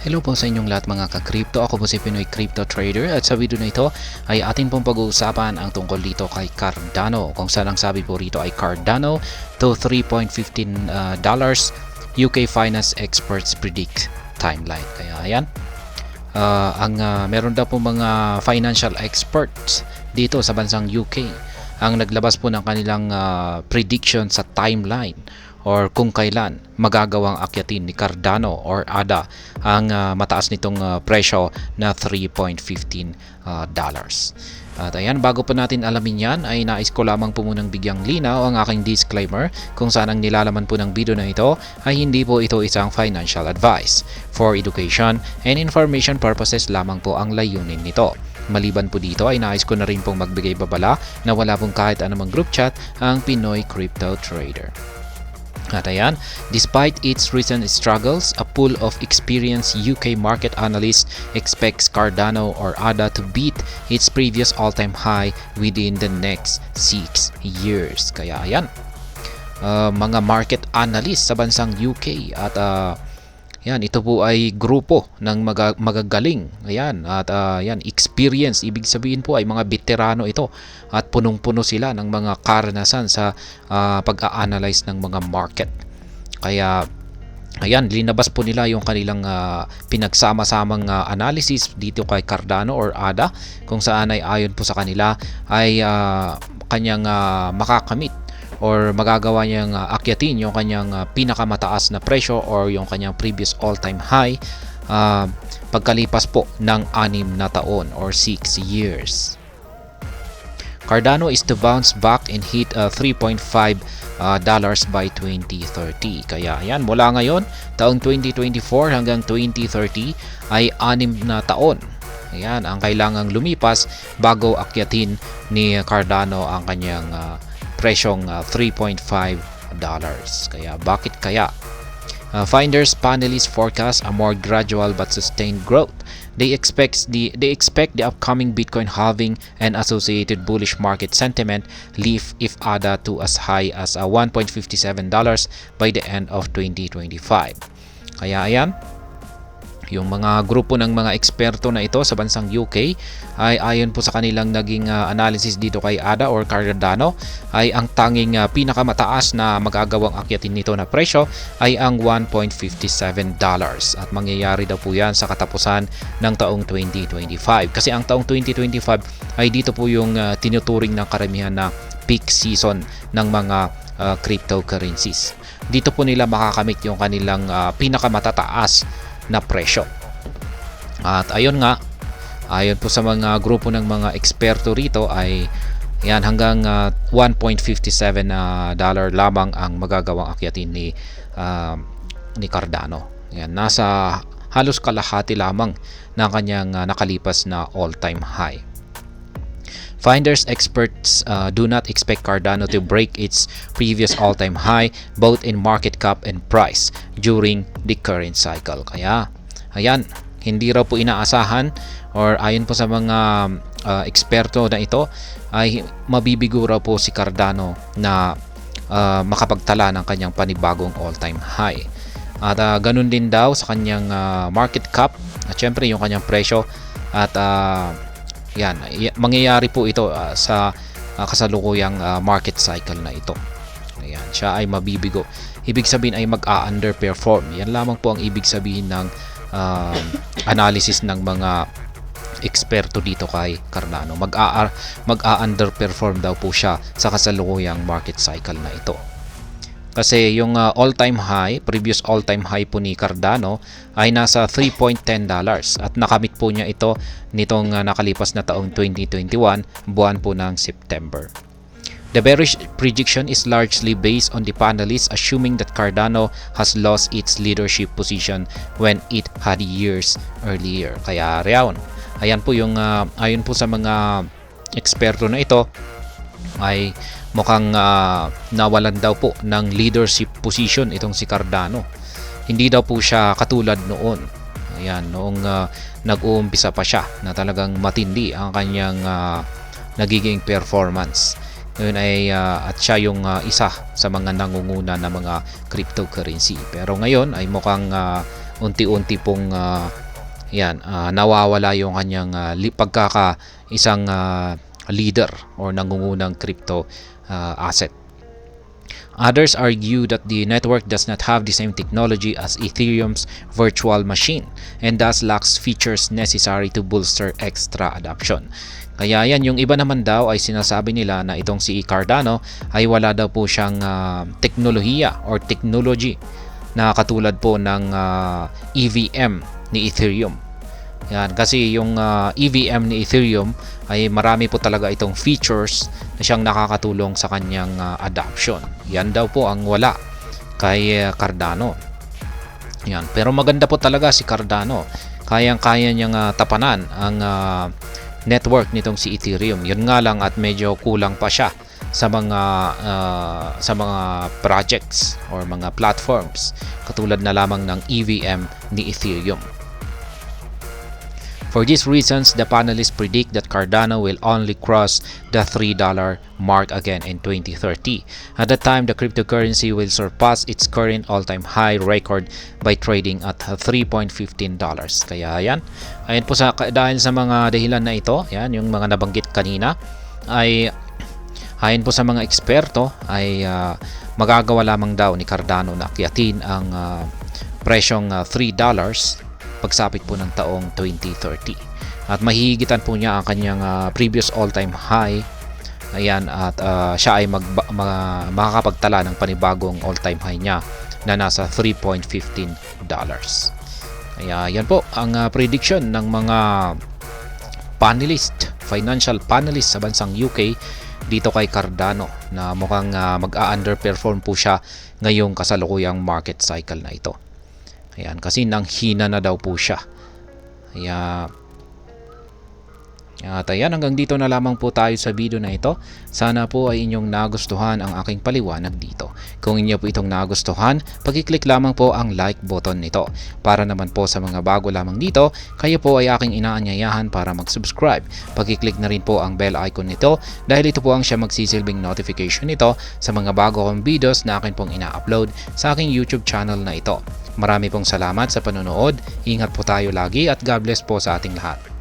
Hello po sa inyong lahat mga ka-crypto. Ako po si Pinoy Crypto Trader at sa video na ito ay ating pong pag-uusapan ang tungkol dito kay Cardano. Kung saan ang sabi po rito ay Cardano to $3.15 UK Finance Experts predict timeline. Kaya ayan, meron daw po mga financial experts dito sa bansang UK ang naglabas po ng kanilang prediction sa timeline or kung kailan magagawang akyatin ni Cardano or ADA ang mataas nitong presyo na $3.15. At ayan, bago po natin alamin yan ay nais ko lamang po munang bigyang linaw ang aking disclaimer kung saan ang nilalaman po ng video na ito ay hindi po ito isang financial advice. For education and information purposes lamang po ang layunin nito. Maliban po dito ay nais ko na rin pong magbigay babala na wala pong kahit anumang group chat ang Pinoy Crypto Trader. At ayan, despite its recent struggles, a pool of experienced UK market analysts expects Cardano or ADA to beat its previous all-time high within the next 6 years. Kaya ayan, mga market analysts sa bansang UK at yan, ito po ay grupo ng magagaling. Ayan, at yan, experience, ibig sabihin po ay mga veterano ito at punong-puno sila ng mga karanasan sa pag-a-analyze ng mga market. Kaya ayan, linabas po nila yung kanilang pinagsama-samang analysis dito kay Cardano or ADA kung saan ay ayon po sa kanila ay kanyang makakamit or magagawa niyang akyatin yung kanyang pinakamataas na presyo or yung kanyang previous all-time high pagkalipas po ng 6 na taon or 6 years. Cardano is to bounce back and hit $3.5 by 2030. Kaya ayan, mula ngayon, taong 2024 hanggang 2030 ay 6 na taon. Ayan, ang kailangang lumipas bago akyatin ni Cardano ang kanyang presyong $3.5. Kaya bakit kaya? Finders panelists forecast a more gradual but sustained growth. They expect the upcoming Bitcoin halving and associated bullish market sentiment lift if ADA to as high as $1.57 by the end of 2025. Kaya ayan, yung mga grupo ng mga eksperto na ito sa bansang UK ay ayon po sa kanilang naging analysis dito kay ADA or Cardano ay ang tanging pinakamataas na magagawang akyatin nito na presyo ay ang $1.57 at mangyayari daw po yan sa katapusan ng taong 2025 kasi ang taong 2025 ay dito po yung tinuturing ng karamihan na peak season ng mga cryptocurrencies. Dito po nila makakamit yung kanilang pinakamatataas na presyo. At ayun nga, ayon po sa mga grupo ng mga eksperto rito ay yan, hanggang $1.57 lamang ang magagawang akyatin ni Cardano. Yan, nasa halos kalahati lamang ng kanyang nakalipas na all-time high. Finders experts do not expect Cardano to break its previous all-time high both in market cap and price during the current cycle. Kaya ayan, hindi raw po inaasahan or ayon po sa mga eksperto na ito ay mabibigo raw po si Cardano na makapagtala ng kanyang panibagong all-time high. At ganun din daw sa kanyang market cap at syempre yung kanyang presyo at yan, mangyayari po ito sa kasalukuyang market cycle na ito. Ayan, siya ay mabibigo. Ibig sabihin ay mag-underperform. Yan lamang po ang ibig sabihin ng analysis ng mga eksperto dito kay Cardano. Mag-underperform daw po siya sa kasalukuyang market cycle na ito. Kasi yung all-time high, previous all-time high po ni Cardano ay nasa $3.10 at nakamit po niya ito nitong nakalipas na taong 2021, buwan po ng September. The bearish prediction is largely based on the panelists assuming that Cardano has lost its leadership position when it had years earlier. Kaya ayan po yung ayon po sa mga eksperto na ito ay mukhang nawalan daw po ng leadership position itong si Cardano. Hindi daw po siya katulad noon. Ayan, noong nag-uumpisa pa siya na talagang matindi ang kanyang nagiging performance. Ngayon ay at siya yung isa sa mga nangunguna na mga cryptocurrency. Pero ngayon ay mukhang unti-unti pong nawawala yung kanyang isang leader or nangungunang crypto asset. Others argue that the network does not have the same technology as Ethereum's virtual machine and thus lacks features necessary to bolster extra adoption. Kaya yan, yung iba naman daw ay sinasabi nila na itong si Cardano ay wala daw po siyang teknolohiya or technology na katulad po ng EVM ni Ethereum. Yan, kasi yung EVM ni Ethereum ay marami po talaga itong features na siyang nakakatulong sa kanyang adoption. Yan daw po ang wala kay Cardano. Yan, pero maganda po talaga si Cardano. Kayang-kaya niyang tapanan ang network nitong si Ethereum. Yun nga lang at medyo kulang pa siya sa mga projects or mga platforms katulad na lamang ng EVM ni Ethereum. For these reasons, the panelists predict that Cardano will only cross the $3 mark again in 2030. At that time, the cryptocurrency will surpass its current all-time high record by trading at $3.15. Kaya yan, ayan po dahil sa mga dahilan na ito, yan yung mga nabanggit kanina, ay ayon po sa mga eksperto ay magagawa lamang daw ni Cardano na akyatin ang presyong $3 pagsapit po ng taong 2030. At mahihigitan po niya ang kanyang previous all-time high. Ayan, at siya ay makakapagtala ng panibagong all-time high niya na nasa $3.15. Kaya yan po ang prediction ng mga financial panelist sa bansang UK dito kay Cardano na mukhang mag-underperform po siya ngayong kasalukuyang market cycle na ito. Ayan, kasi nanghina na daw po siya. At ayan, hanggang dito na lamang po tayo sa video na ito. Sana po ay inyong nagustuhan ang aking paliwanag dito. Kung inyo po itong nagustuhan, pag-click lamang po ang like button nito. Para naman po sa mga bago lamang dito, kayo po ay aking inaanyayahan para mag-subscribe. Pag-click na rin po ang bell icon nito dahil ito po ang siya magsisilbing notification nito sa mga bago kong videos na akin pong ina-upload sa aking YouTube channel na ito. Marami pong salamat sa panonood. Ingat po tayo lagi at God bless po sa ating lahat.